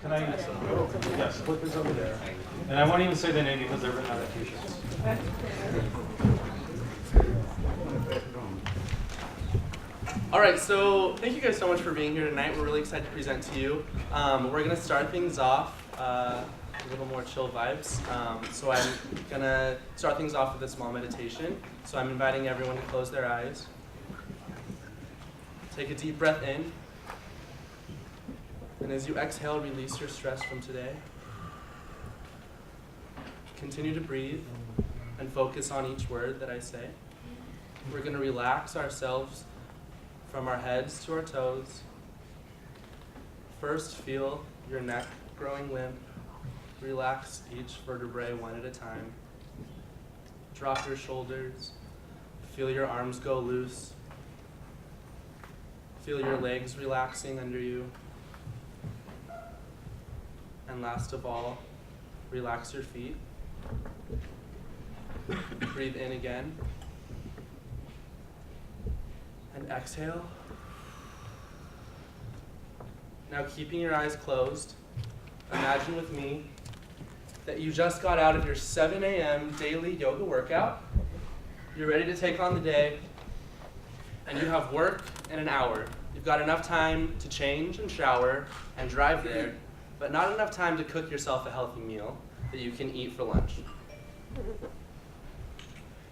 Can I? Yes, flip is over there. And I won't even say the name because they're written on the t-shirts. All right, so thank you guys so much for being here tonight. We're really excited to present to you. We're gonna start things off a little more chill vibes. So I'm gonna start things off with a small meditation. So I'm inviting everyone to close their eyes. Take a deep breath in. And as you exhale, release your stress from today. Continue to breathe and focus on each word that I say. We're gonna relax ourselves from our heads to our toes. First, feel your neck growing limp. Relax each vertebrae one at a time. Drop your shoulders. Feel your arms go loose. Feel your legs relaxing under you. And last of all, relax your feet. Breathe in again. And exhale. Now, keeping your eyes closed, imagine with me that you just got out of your 7 a.m. daily yoga workout. You're ready to take on the day, and you have work in an hour. You've got enough time to change and shower and drive there, but not enough time to cook yourself a healthy meal that you can eat for lunch.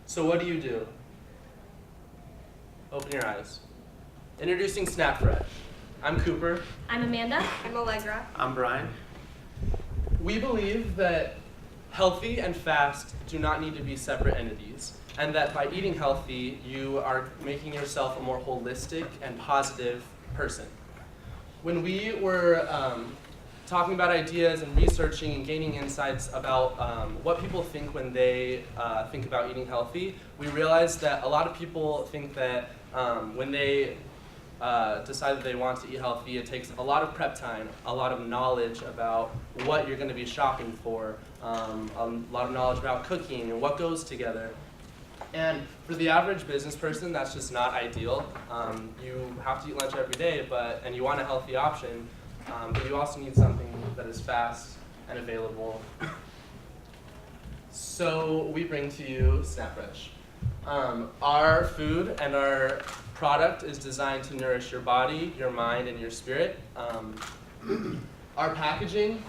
So what do? Open your eyes. Introducing SnapFresh. I'm Cooper. I'm Amanda. I'm Allegra. I'm Brian. We believe that healthy and fast do not need to be separate entities, and that by eating healthy, you are making yourself a more holistic and positive person. When we were talking about ideas and researching and gaining insights about what people think when they think about eating healthy, we realized that a lot of people think that when they decide that they want to eat healthy, it takes a lot of prep time, a lot of knowledge about what you're going to be shopping for, a lot of knowledge about cooking and what goes together. And for the average business person, that's just not ideal. You have to eat lunch every day, and you want a healthy option, but you also need something that is fast and available. So we bring to you SnapFresh. Our food and our product is designed to nourish your body, your mind, and your spirit. Our packaging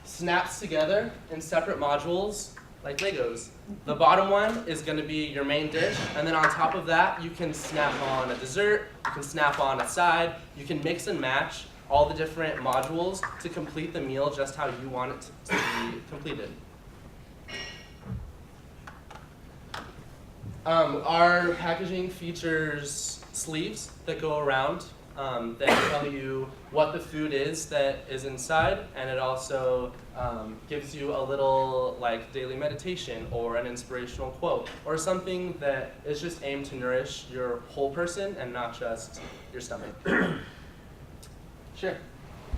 snaps together in separate modules like Legos. The bottom one is going to be your main dish, and then on top of that, you can snap on a dessert, you can snap on a side, you can mix and match all the different modules to complete the meal just how you want it to be completed. Our packaging features sleeves that go around that tell you what the food is that is inside, and it also gives you a little like daily meditation or an inspirational quote or something that is just aimed to nourish your whole person and not just your stomach. Sure.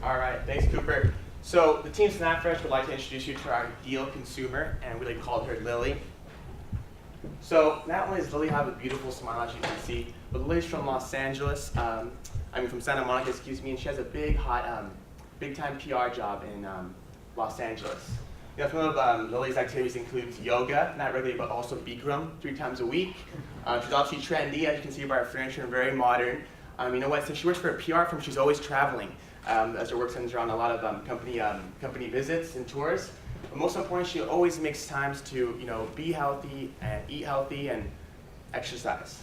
All right, thanks, Cooper. So the team SnapFresh would like to introduce you to our ideal consumer, and we like called her Lily. So not only does Lily have a beautiful smile, as you can see, but Lily's from Los Angeles. From Santa Monica, excuse me, and she has a big, hot, big-time PR job in Los Angeles. You know, some of Lily's activities include yoga, not regularly, but also Bikram 3 times a week. She's also trendy, as you can see by her furniture, and very modern. You know what, since she works for a PR firm, she's always traveling, as her work centers around a lot of company visits and tours. But most importantly, she always makes times to, be healthy and eat healthy and exercise.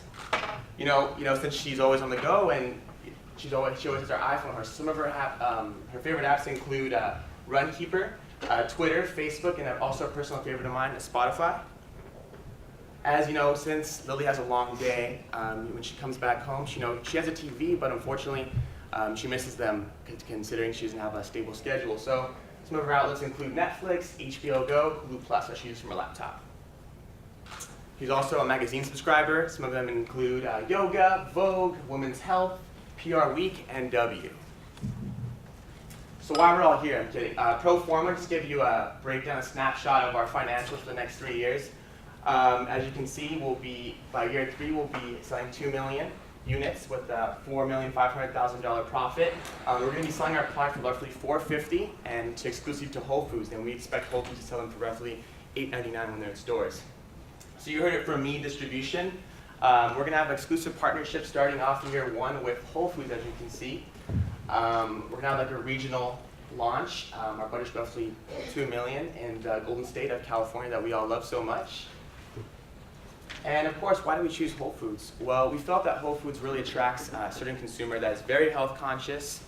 Since she's always on the go and she always has her iPhone. Some of her favorite apps include Runkeeper, Twitter, Facebook, and also a personal favorite of mine is Spotify. As you know, since Lily has a long day, when she comes back home, she has a TV, but unfortunately, she misses them considering she doesn't have a stable schedule. So some of her outlets include Netflix, HBO Go, Hulu Plus, that she uses from her laptop. She's also a magazine subscriber. Some of them include Yoga, Vogue, Women's Health, PR Week, and W. So while we're all here, I'm kidding. Pro forma, just give you a breakdown, a snapshot of our financials for the next 3 years. As you can see, by year 3, we'll be selling $2 million. units with a $4,500,000 profit. We're going to be selling our product for roughly $450 and to exclusive to Whole Foods, and we expect Whole Foods to sell them for roughly $8.99 when they're in stores. So you heard it from me, distribution. We're going to have exclusive partnerships starting off in year 1 with Whole Foods, as you can see. We're going to have like a regional launch. Our budget's roughly $2 million in the Golden State of California that we all love so much. And of course, why do we choose Whole Foods? Well, we felt that Whole Foods really attracts a certain consumer that is very health conscious,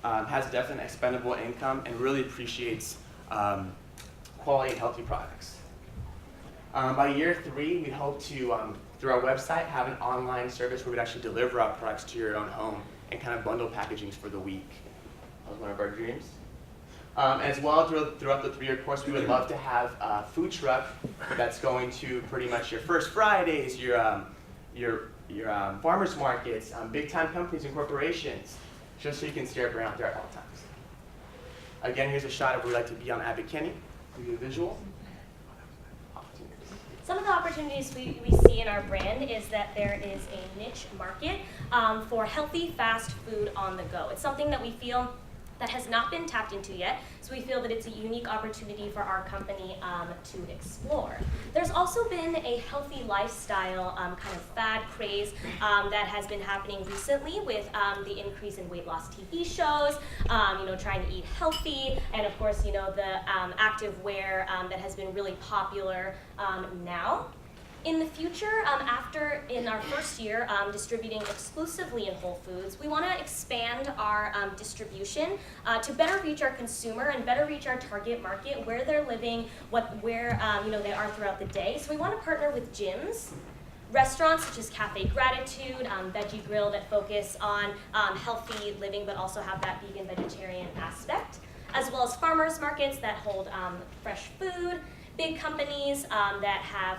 has definite expendable income, and really appreciates quality and healthy products. By year 3, we hope to, through our website, have an online service where we'd actually deliver our products to your own home and kind of bundle packagings for the week. That was one of our dreams. As well, throughout the 3-year course, we would love to have a food truck that's going to pretty much your First Fridays, your farmers markets, big time companies and corporations, just so you can see our brand out there at all times. Again, here's a shot of where we like to be on Abbott Kinney. Give you a visual. Some of the opportunities we see in our brand is that there is a niche market for healthy, fast food on the go. It's something that we feel that has not been tapped into yet, so we feel that it's a unique opportunity for our company to explore. There's also been a healthy lifestyle kind of fad craze that has been happening recently with the increase in weight loss TV shows, trying to eat healthy, and of course, the active wear that has been really popular now. In the future, in our first year distributing exclusively in Whole Foods, we want to expand our distribution to better reach our consumer and better reach our target market, where they're living, where they are throughout the day. So we want to partner with gyms, restaurants such as Cafe Gratitude, Veggie Grill that focus on healthy living but also have that vegan vegetarian aspect, as well as farmers markets that hold fresh food, big companies that have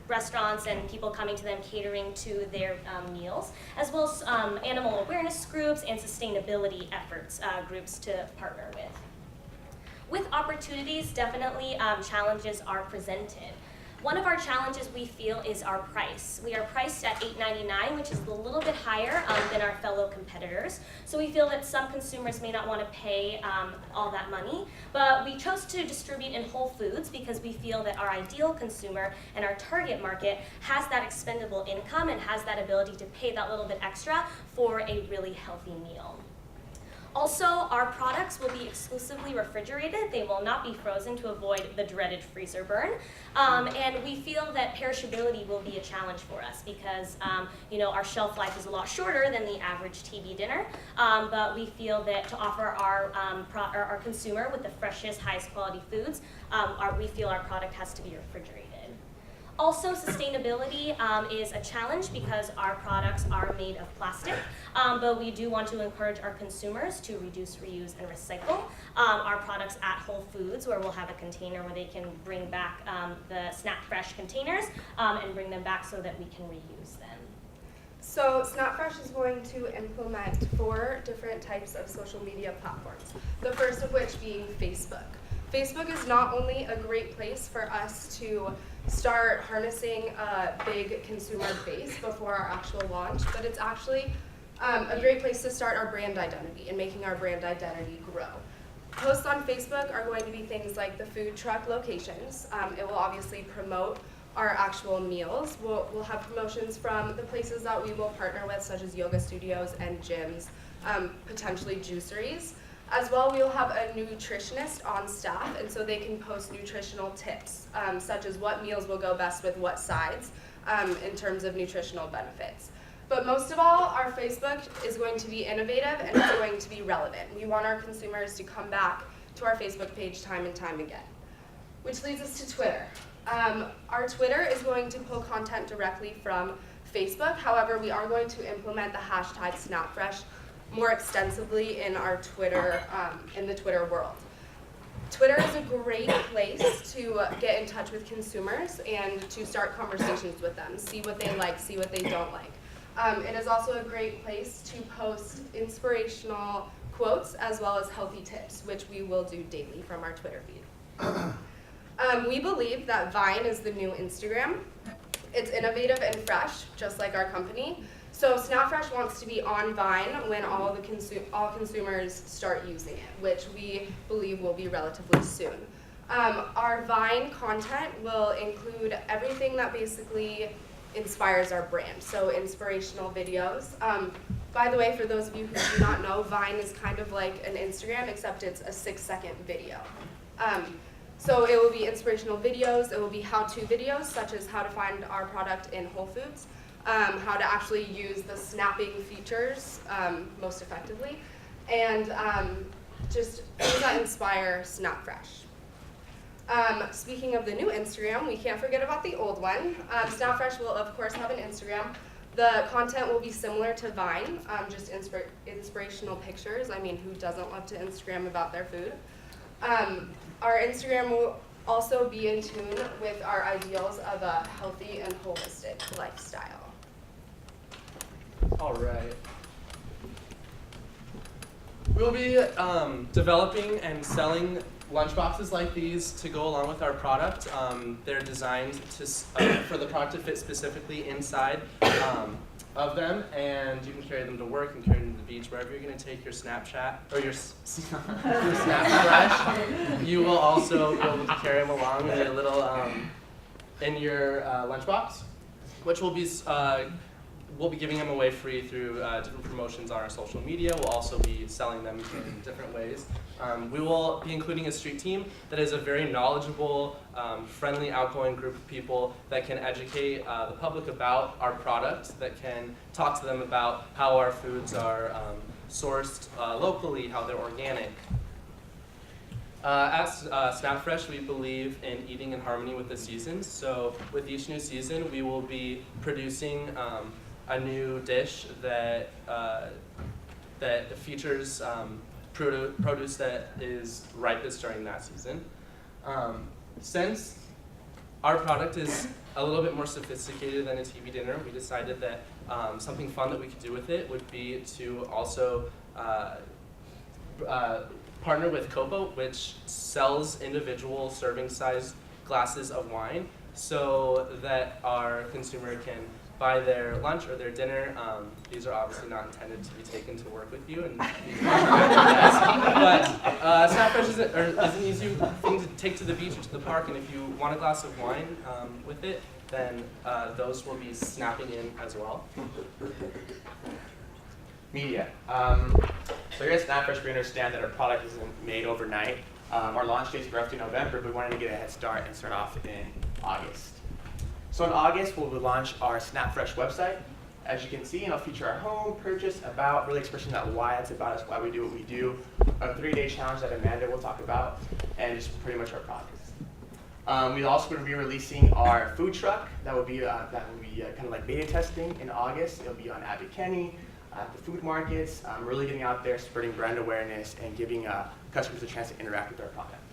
restaurants and people coming to them catering to their meals, as well as animal awareness groups and sustainability efforts groups to partner with. With opportunities, definitely challenges are presented. One of our challenges we feel is our price. We are priced at $8.99, which is a little bit higher than our fellow competitors. So we feel that some consumers may not want to pay all that money, but we chose to distribute in Whole Foods because we feel that our ideal consumer and our target market has that expendable income and has that ability to pay that little bit extra for a really healthy meal. Also, our products will be exclusively refrigerated. They will not be frozen to avoid the dreaded freezer burn. And we feel that perishability will be a challenge for us because our shelf life is a lot shorter than the average TV dinner. But we feel that to offer our consumer with the freshest, highest quality foods, we feel our product has to be refrigerated. Also, sustainability is a challenge because our products are made of plastic, but we do want to encourage our consumers to reduce, reuse, and recycle our products at Whole Foods, where we'll have a container where they can bring back the Snap Fresh containers and bring them back so that we can reuse them. So SnapFresh is going to implement 4 different types of social media platforms, the first of which being Facebook. Facebook is not only a great place for us to start harnessing a big consumer base before our actual launch, but it's actually a great place to start our brand identity and making our brand identity grow. Posts on Facebook are going to be things like the food truck locations. It will obviously promote our actual meals. We'll have promotions from the places that we will partner with, such as yoga studios and gyms, potentially juiceries. As well, we will have a nutritionist on staff, and so they can post nutritional tips, such as what meals will go best with what sides in terms of nutritional benefits. But most of all, our Facebook is going to be innovative and it's going to be relevant. We want our consumers to come back to our Facebook page time and time again. Which leads us to Twitter. Our Twitter is going to pull content directly from Facebook. However, we are going to implement the hashtag SnapFresh more extensively in our Twitter, in the Twitter world. Twitter is a great place to get in touch with consumers and to start conversations with them, see what they like, see what they don't like. It is also a great place to post inspirational quotes as well as healthy tips, which we will do daily from our Twitter feed. We believe that Vine is the new Instagram. It's innovative and fresh, just like our company. So SnapFresh wants to be on Vine when all consumers start using it, which we believe will be relatively soon. Our Vine content will include everything that basically inspires our brand, so inspirational videos. By the way, for those of you who do not know, Vine is kind of like an Instagram, except it's a 6-second video. So it will be inspirational videos, it will be how-to videos, such as how to find our product in Whole Foods, how to actually use the snapping features most effectively, and just things that inspire SnapFresh. Speaking of the new Instagram, we can't forget about the old one. SnapFresh will, of course, have an Instagram. The content will be similar to Vine, just inspirational pictures. I mean, who doesn't love to Instagram about their food? Our Instagram will also be in tune with our ideals of a healthy and holistic lifestyle. All right. We'll be developing and selling lunchboxes like these to go along with our product. They're designed to for the product to fit specifically inside of them, and you can carry them to work and carry them to the beach, wherever you're going to take your Snapchat or your SnapFresh. You will also be able to carry them along in your little lunchbox, which will be we'll be giving them away free through different promotions on our social media. We'll also be selling them in different ways. We will be including a street team that is a very knowledgeable, friendly, outgoing group of people that can educate the public about our product, that can talk to them about how our foods are sourced locally, how they're organic. At SnapFresh, we believe in eating in harmony with the seasons. So with each new season, we will be producing a new dish that features produce that is ripest during that season. Since our product is a little bit more sophisticated than a TV dinner, we decided that something fun that we could do with it would be to also partner with Copo, which sells individual serving size glasses of wine, so that our consumer can buy their lunch or their dinner. These are obviously not intended to be taken to work with you, and but SnapFresh is an easy thing to take to the beach or to the park, and if you want a glass of wine with it, then those will be snapping in as well. Media. So here at SnapFresh, we understand that our product isn't made overnight. Our launch dates are roughly November, but we wanted to get a head start and start off in August. So in August, we'll launch our SnapFresh website. As you can see, it'll feature our home, purchase, about, really expressing that why it's about us, why we do what we do, a 3-day challenge that Amanda will talk about, and just pretty much our products. We're also going to be releasing our food truck. That will be kind of like beta testing in August. It'll be on Abbey Kenny, at the food markets, really getting out there, spreading brand awareness, and giving customers a chance to interact with our product.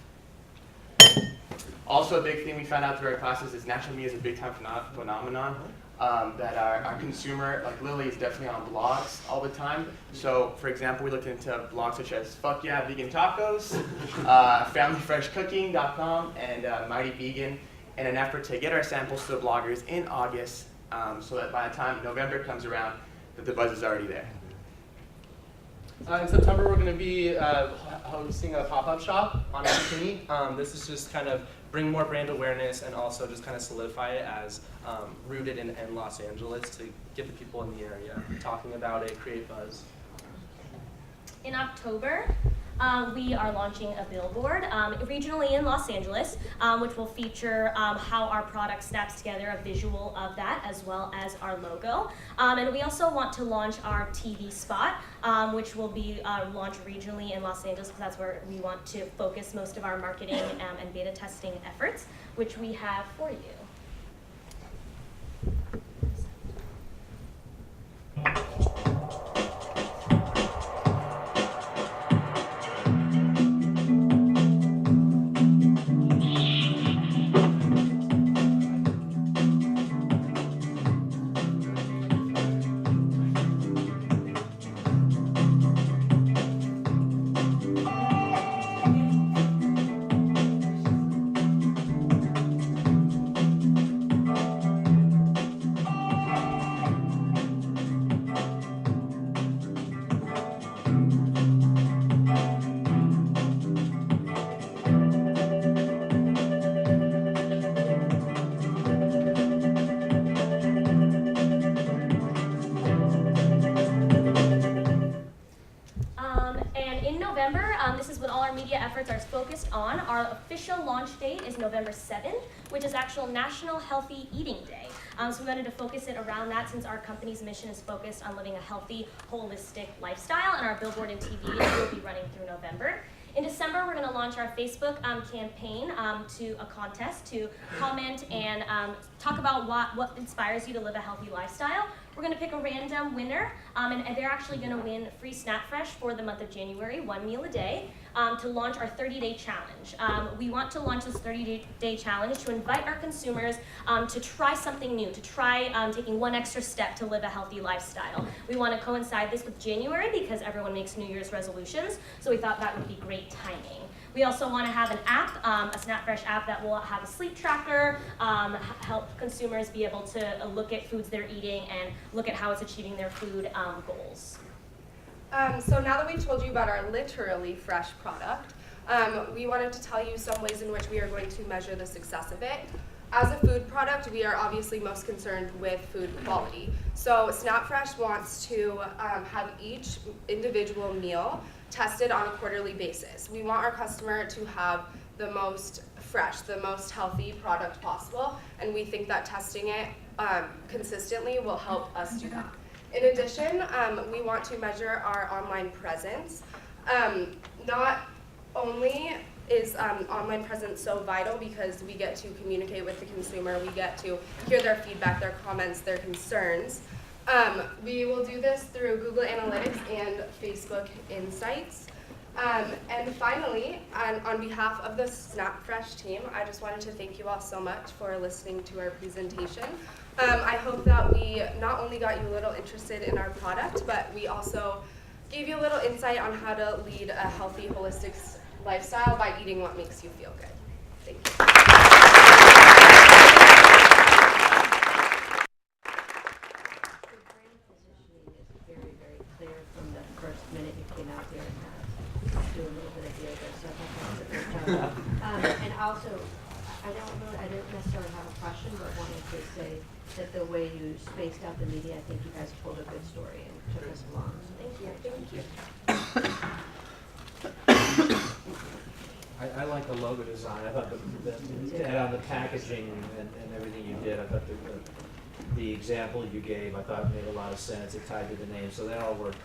Also, a big thing we found out through our classes is natural media is a big time phenomenon. That our consumer, like Lily, is definitely on blogs all the time. So, for example, we looked into blogs such as Fuck Yeah Vegan Tacos, FamilyFreshCooking.com, and Mighty Vegan, in an effort to get our samples to the bloggers in August, so that by the time November comes around, that the buzz is already there. In September, we're going to be hosting a pop-up shop on Abbey Kenny. This is just kind of bring more brand awareness and also just kind of solidify it as rooted in Los Angeles to get the people in the area talking about it, create buzz. In October, we are launching a billboard regionally in Los Angeles, which will feature how our product snaps together, a visual of that, as well as our logo. And we also want to launch our TV spot, which will be launched regionally in Los Angeles, because that's where we want to focus most of our marketing and beta testing efforts, which we have for you. This is what all our media efforts are focused on. Our official launch date is November 7th, which is actual National Healthy Eating Day. So we wanted to focus it around that since our company's mission is focused on living a healthy, holistic lifestyle, and our billboard and TV will be running through November. In December, we're going to launch our Facebook campaign to a contest to comment and talk about what inspires you to live a healthy lifestyle. We're going to pick a random winner, and they're actually going to win free SnapFresh for the month of January, 1 meal a day, to launch our 30-day challenge. We want to launch this 30-day challenge to invite our consumers to try something new, to try taking one extra step to live a healthy lifestyle. We want to coincide this with January because everyone makes New Year's resolutions, so we thought that would be great timing. We also want to have an app, a SnapFresh app that will have a sleep tracker, help consumers be able to look at foods they're eating and look at how it's achieving their food goals. So now that we've told you about our literally fresh product, we wanted to tell you some ways in which we are going to measure the success of it. As a food product, we are obviously most concerned with food quality. So SnapFresh wants to have each individual meal tested on a quarterly basis. We want our customer to have the most fresh, the most healthy product possible, and we think that testing it consistently will help us do that. In addition, we want to measure our online presence. Not only is online presence so vital because we get to communicate with the consumer, we get to hear their feedback, their comments, their concerns. We will do this through Google Analytics and Facebook Insights. And finally, on behalf of the SnapFresh team, I just wanted to thank you all so much for listening to our presentation. I hope that we not only got you a little interested in our product, but we also gave you a little insight on how to lead a healthy, holistic lifestyle by eating what makes you feel good. Thank you. The brand positioning is very, very clear from the first minute you came out here and do a little bit of yoga, so I thought that was a great job. And also, I don't necessarily have a question, but wanted to say that the way you spaced out the media, I think you guys told a good story and took us along. So Thank you. Thank you. I like the logo design. I thought and on the packaging and everything you did, I thought the example you gave, I thought made a lot of sense. It tied to the name, so that all worked.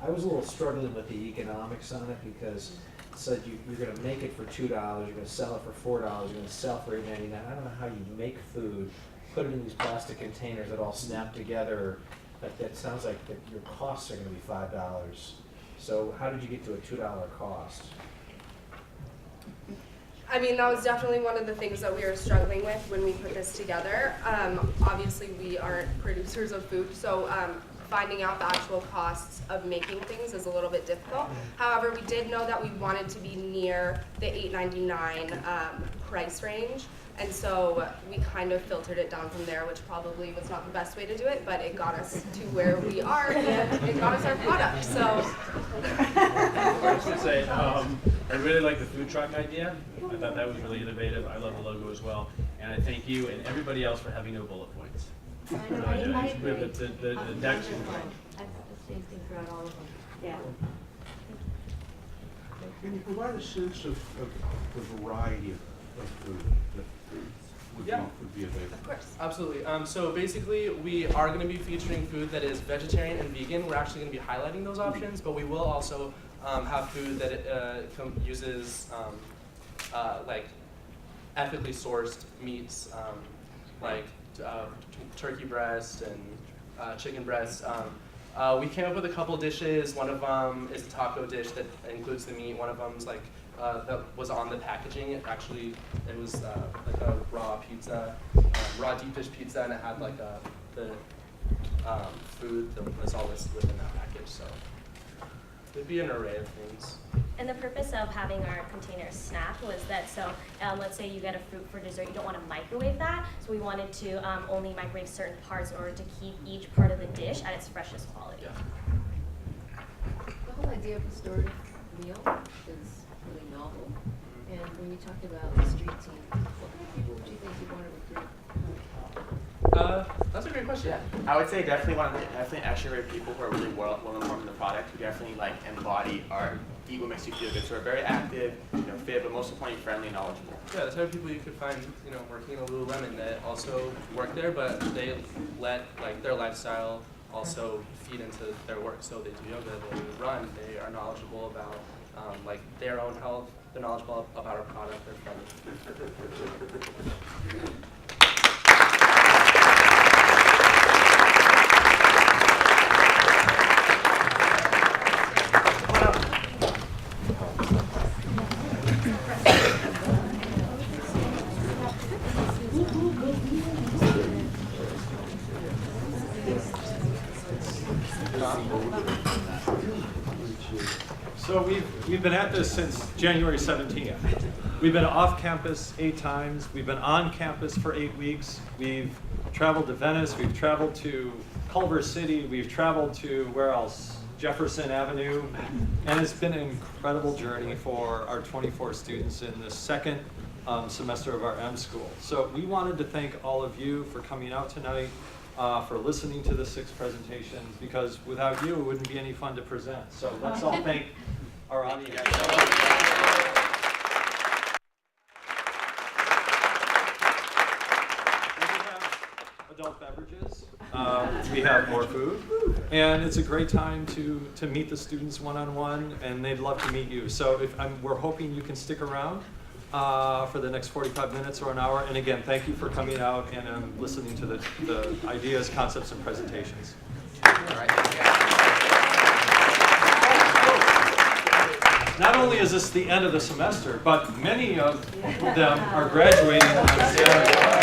I was a little struggling with the economics on it because it said you're going to make it for $2, you're going to sell it for $4, you're going to sell for $8.99. I don't know how you make food, put it in these plastic containers that all snap together. That sounds like your costs are going to be $5. So how did you get to a $2 cost? I mean, that was definitely one of the things that we were struggling with when we put this together. Obviously, we aren't producers of food, so finding out the actual costs of making things is a little bit difficult. However, we did know that we wanted to be near the $8.99 price range, and so we kind of filtered it down from there, which probably was not the best way to do it, but it got us to where we are, and it got us our product. So. I was going to say, I really like the food truck idea. I thought that was really innovative. I love the logo as well. And I thank you and everybody else for having no bullet points. I agree. The next I thought the same thing throughout all of them. Yeah. Can you provide a sense of the variety of food that would be available? Of course. Absolutely. So basically, we are going to be featuring food that is vegetarian and vegan. We're actually going to be highlighting those options, but we will also have food that uses like ethically sourced meats, like turkey breast and chicken breast. We came up with a couple dishes. One of them is a taco dish that includes the meat. One of them's like that was on the packaging. It was like a raw pizza, raw deep dish pizza, and it had like the food that was all listed within that package. So it'd be an array of things. And the purpose of having our containers snap was that, so let's say you get a fruit for dessert, you don't want to microwave that, so we wanted to only microwave certain parts in order to keep each part of the dish at its freshest quality. Yeah. The whole idea of the stored meal is really novel. And when you talked about the street team, what kind of people would you think you want to recruit? That's a a great question. Yeah, I would say definitely extrovert people who are really well informed in the product, who definitely like embody our eat what makes you feel good. So we're very active, fit, but most importantly friendly and knowledgeable. Yeah, the type of people you could find, working in Lululemon that also work there, but they let like their lifestyle also feed into their work. So they do yoga, they run, they are knowledgeable about like their own health, they're knowledgeable about our product, they're friendly. So we've been at this since January 17th. We've been off campus 8 times. We've been on campus for 8 weeks. We've traveled to Venice. We've traveled to Culver City. We've traveled to, where else? Jefferson Avenue. And it's been an incredible journey for our 24 students in the second semester of our M School. So we wanted to thank all of you for coming out tonight, for listening to the 6 presentations, because without you, it wouldn't be any fun to present. So let's all thank our audience. We have adult beverages. We have more food. And it's a great time to meet the students one-on-one, and they'd love to meet you. So we're hoping you can stick around for the next 45 minutes or an hour. And again, thank you for coming out and listening to the ideas, concepts, and presentations. All right. Not only is this the end of the semester, but many of them are graduating on Saturday.